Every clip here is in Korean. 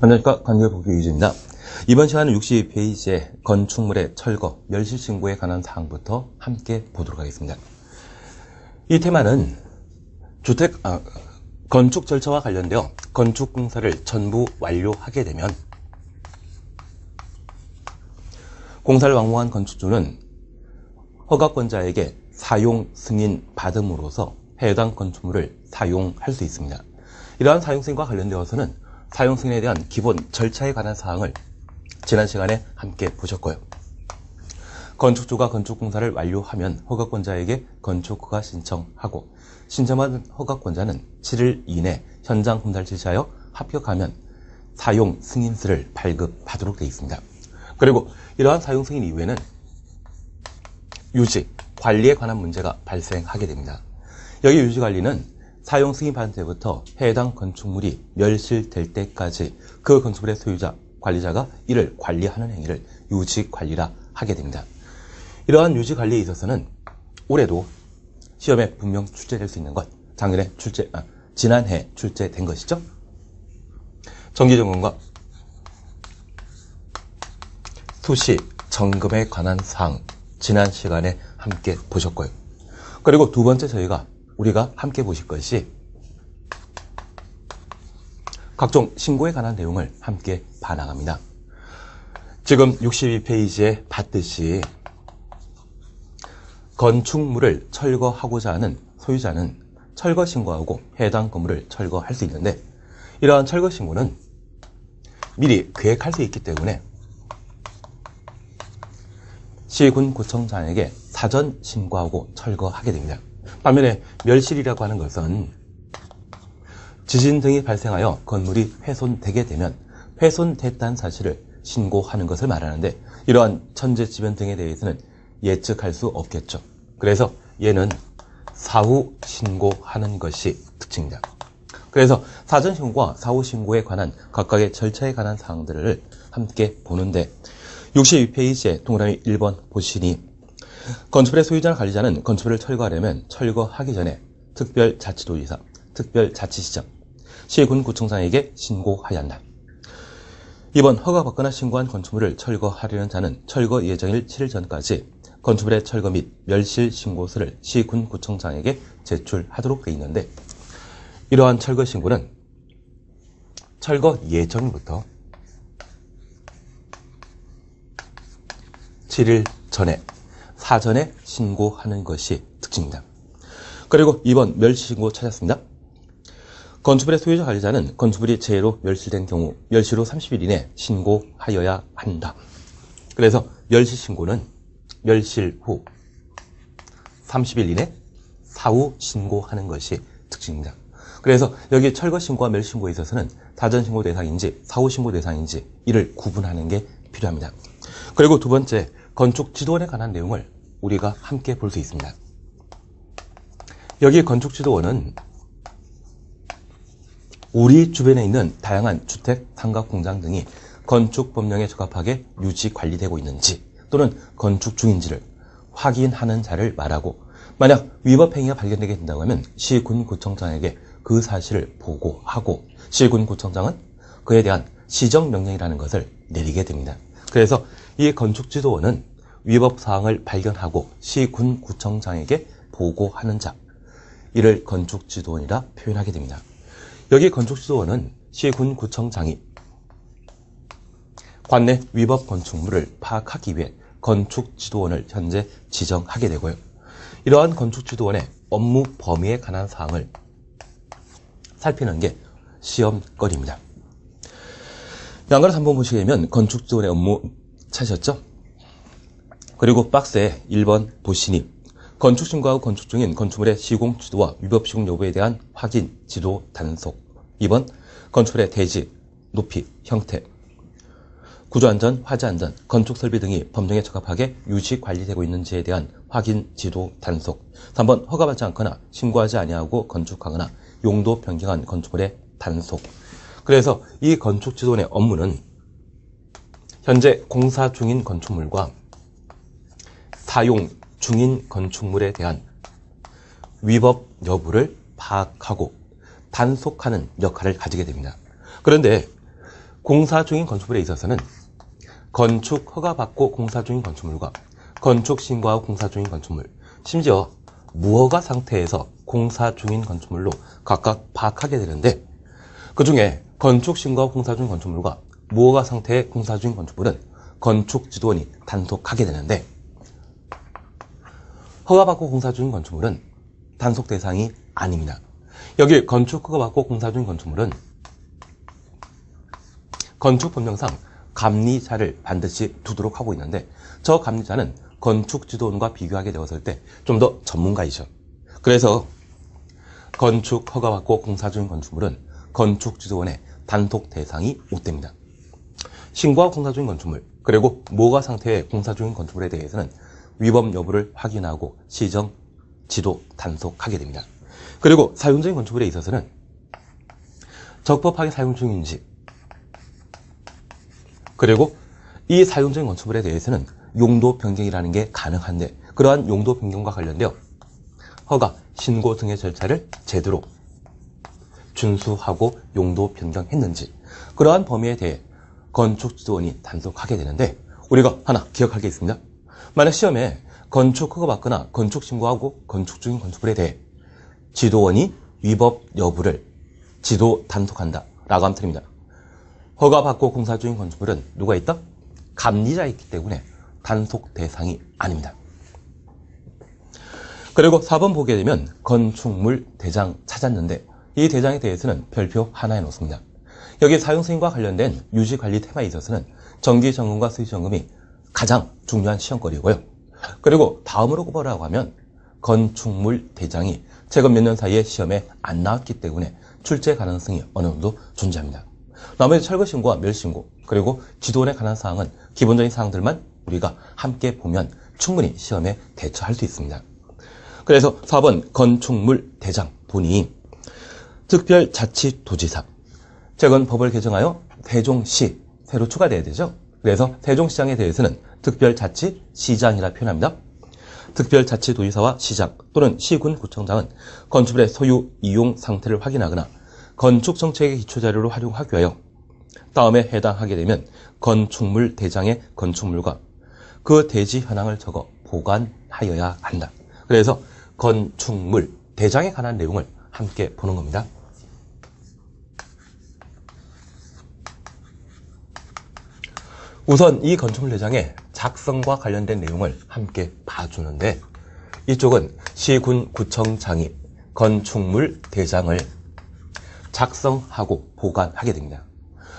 안녕하십니까. 관계보기 유진입니다. 이번 시간은 62페이지의 건축물의 철거, 멸실신고에 관한 사항부터 함께 보도록 하겠습니다. 이 테마는 건축 절차와 관련되어 건축 공사를 전부 완료하게 되면 공사를 완공한 건축주는 허가권자에게 사용 승인 받음으로써 해당 건축물을 사용할 수 있습니다. 이러한 사용 승인과 관련되어서는 사용 승인에 대한 기본 절차에 관한 사항을 지난 시간에 함께 보셨고요. 건축주가 건축공사를 완료하면 허가권자에게 건축허가 신청하고 신청받은 허가권자는 7일 이내 현장 공사를 실시하여 합격하면 사용 승인서를 발급하도록 되어 있습니다. 그리고 이러한 사용 승인 이후에는 유지, 관리에 관한 문제가 발생하게 됩니다. 여기 유지관리는 사용 승인 받은 때부터 해당 건축물이 멸실될 때까지 그 건축물의 소유자, 관리자가 이를 관리하는 행위를 유지관리라 하게 됩니다. 이러한 유지관리에 있어서는 올해도 시험에 분명 출제될 수 있는 것, 지난해 출제된 것이죠. 정기점검과 수시 점검에 관한 사항, 지난 시간에 함께 보셨고요. 그리고 두 번째 우리가 함께 보실 것이 각종 신고에 관한 내용을 함께 봐나갑니다. 지금 62페이지에 봤듯이 건축물을 철거하고자 하는 소유자는 철거 신고하고 해당 건물을 철거할 수 있는데 이러한 철거 신고는 미리 계획할 수 있기 때문에 시군구청장에게 사전 신고하고 철거하게 됩니다. 반면에 멸실이라고 하는 것은 지진 등이 발생하여 건물이 훼손되게 되면 훼손됐다는 사실을 신고하는 것을 말하는데 이러한 천재지변 등에 대해서는 예측할 수 없겠죠. 그래서 얘는 사후 신고하는 것이 특징입니다. 그래서 사전 신고와 사후 신고에 관한 각각의 절차에 관한 사항들을 함께 보는데 62페이지에 동그라미 1번 보시니 건축물의 소유자나 관리자는 건축물을 철거하려면 철거하기 전에 특별자치도지사, 특별자치시장, 시군구청장에게 신고하여야 한다. 2번 허가받거나 신고한 건축물을 철거하려는 자는 철거 예정일 7일 전까지 건축물의 철거 및 멸실 신고서를 시군구청장에게 제출하도록 되어 있는데 이러한 철거 신고는 철거 예정일부터 7일 전에 사전에 신고하는 것이 특징입니다. 그리고 2번 멸실신고 찾았습니다. 건축물의 소유자 관리자는 건축물이 재해로 멸실된 경우 멸실 후 30일 이내 신고하여야 한다. 그래서 멸실신고는 멸실 후 30일 이내 사후 신고하는 것이 특징입니다. 그래서 여기 철거신고와 멸실신고에 있어서는 사전신고 대상인지 사후신고 대상인지 이를 구분하는 게 필요합니다. 그리고 두 번째, 건축지도원에 관한 내용을 우리가 함께 볼 수 있습니다. 여기 건축지도원은 우리 주변에 있는 다양한 주택, 상가, 공장 등이 건축법령에 적합하게 유지 관리되고 있는지 또는 건축 중인지를 확인하는 자를 말하고 만약 위법 행위가 발견되게 된다고 하면 시군구청장에게 그 사실을 보고하고 시군구청장은 그에 대한 시정명령이라는 것을 내리게 됩니다. 그래서 이 건축지도원은 위법사항을 발견하고 시군구청장에게 보고하는 자, 이를 건축지도원이라 표현하게 됩니다. 여기 건축지도원은 시군구청장이 관내 위법 건축물을 파악하기 위해 건축지도원을 현재 지정하게 되고요. 이러한 건축지도원의 업무 범위에 관한 사항을 살피는 게 시험거리입니다. 양가를 한번 보시게 되면 건축지도원의 업무 찾으셨죠? 그리고 박스에 1번 보시니 건축신고하고 건축 중인 건축물의 시공지도와 위법 시공 여부에 대한 확인, 지도, 단속. 2번 건축물의 대지, 높이, 형태, 구조안전, 화재안전, 건축설비 등이 법령에 적합하게 유지 관리되고 있는지에 대한 확인, 지도, 단속. 3번 허가받지 않거나 신고하지 아니하고 건축하거나 용도 변경한 건축물의 단속. 그래서 이 건축지도원의 업무는 현재 공사 중인 건축물과 사용 중인 건축물에 대한 위법 여부를 파악하고 단속하는 역할을 가지게 됩니다. 그런데 공사 중인 건축물에 있어서는 건축 허가받고 공사 중인 건축물과 건축 신고하고 공사 중인 건축물, 심지어 무허가 상태에서 공사 중인 건축물로 각각 파악하게 되는데, 그 중에 건축 신고하고 공사 중인 건축물과 무허가 상태의 공사 중인 건축물은 건축지도원이 단속하게 되는데, 허가받고 공사 중인 건축물은 단속 대상이 아닙니다. 여기 건축 허가받고 공사 중인 건축물은 건축법령상 감리자를 반드시 두도록 하고 있는데, 저 감리자는 건축지도원과 비교하게 되었을 때 좀 더 전문가이죠. 그래서 건축 허가받고 공사 중인 건축물은 건축지도원의 단속 대상이 못 됩니다. 신고하고 공사 중인 건축물, 그리고 무허가 상태의 공사 중인 건축물에 대해서는 위법 여부를 확인하고 시정, 지도, 단속하게 됩니다. 그리고 사용 중인 건축물에 있어서는 적법하게 사용 중인지, 그리고 이 사용 중인 건축물에 대해서는 용도 변경이라는 게 가능한데, 그러한 용도 변경과 관련되어 허가, 신고 등의 절차를 제대로 준수하고 용도 변경했는지, 그러한 범위에 대해 건축지도원이 단속하게 되는데, 우리가 하나 기억할 게 있습니다. 만약 시험에 건축 허가받거나 건축 신고하고 건축 중인 건축물에 대해 지도원이 위법 여부를 지도 단속한다 라고 하면 틀립니다. 허가받고 공사 중인 건축물은 누가 있다? 감리자 있기 때문에 단속 대상이 아닙니다. 그리고 4번 보게 되면 건축물 대장 찾았는데, 이 대장에 대해서는 별표 하나에 놓습니다. 여기 사용승인과 관련된 유지관리 테마에 있어서는 정기점검과 수리점검이 가장 중요한 시험거리고요. 그리고 다음으로 꼽으라고 하면 건축물 대장이 최근 몇 년 사이에 시험에 안 나왔기 때문에 출제 가능성이 어느 정도 존재합니다. 나머지 철거신고와 멸신고, 그리고 지도원에 관한 사항은 기본적인 사항들만 우리가 함께 보면 충분히 시험에 대처할 수 있습니다. 그래서 4번 건축물 대장 보니 특별자치도지사, 최근 법을 개정하여 세종시 새로 추가돼야 되죠. 그래서 세종시장에 대해서는 특별자치시장이라 표현합니다. 특별자치도지사와 시장 또는 시군구청장은 건축물의 소유, 이용 상태를 확인하거나 건축정책의 기초자료로 활용하기 위하여 다음에 해당하게 되면 건축물 대장의 건축물과 그 대지 현황을 적어 보관하여야 한다. 그래서 건축물 대장에 관한 내용을 함께 보는 겁니다. 우선 이 건축물 대장의 작성과 관련된 내용을 함께 봐주는데, 이쪽은 시군구청장이 건축물 대장을 작성하고 보관하게 됩니다.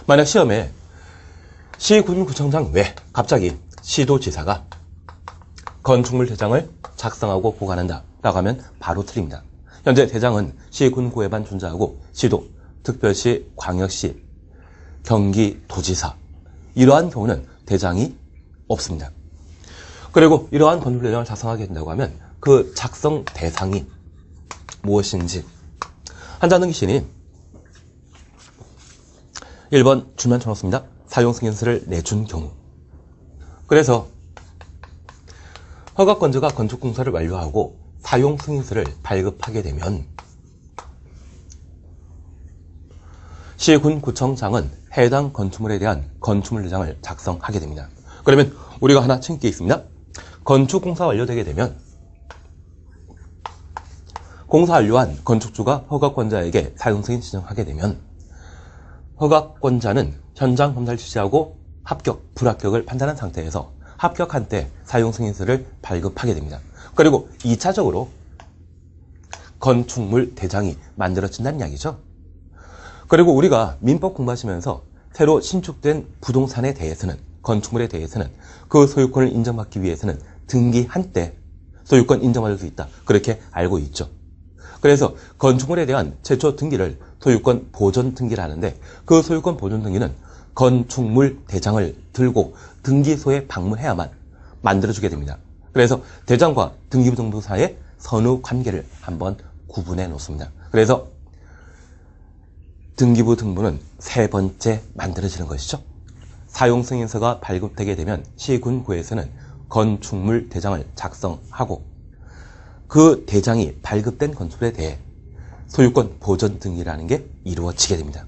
만약 시험에 시군구청장 외 갑자기 시도지사가 건축물 대장을 작성하고 보관한다 라고 하면 바로 틀립니다. 현재 대장은 시군구에만 존재하고 시도, 특별시, 광역시, 경기도지사, 이러한 경우는 대장이 없습니다. 그리고 이러한 건축물 대장을 작성하게 된다고 하면 그 작성 대상이 무엇인지 한자 등기신이 1번 주면 쳐놓습니다. 사용 승인서를 내준 경우. 그래서 허가권자가 건축공사를 완료하고 사용 승인서를 발급하게 되면 시군구청장은 해당 건축물에 대한 건축물 대장을 작성하게 됩니다. 그러면 우리가 하나 챙길 게 있습니다. 건축공사 완료되게 되면 공사 완료한 건축주가 허가권자에게 사용승인 신청하게 되면 허가권자는 현장 검사를 실시하고 합격, 불합격을 판단한 상태에서 합격한 때 사용승인서를 발급하게 됩니다. 그리고 2차적으로 건축물 대장이 만들어진다는 이야기죠. 그리고 우리가 민법 공부하시면서 새로 신축된 부동산에 대해서는, 건축물에 대해서는 그 소유권을 인정받기 위해서는 등기한 때 소유권 인정받을 수 있다, 그렇게 알고 있죠. 그래서 건축물에 대한 최초 등기를 소유권 보존 등기를 하는데, 그 소유권 보존 등기는 건축물 대장을 들고 등기소에 방문해야만 만들어주게 됩니다. 그래서 대장과 등기부 등본 사이의 선후 관계를 한번 구분해 놓습니다. 그래서 등기부 등본은 세 번째 만들어지는 것이죠. 사용승인서가 발급되게 되면 시군구에서는 건축물 대장을 작성하고 그 대장이 발급된 건축물에 대해 소유권 보존 등기라는 게 이루어지게 됩니다.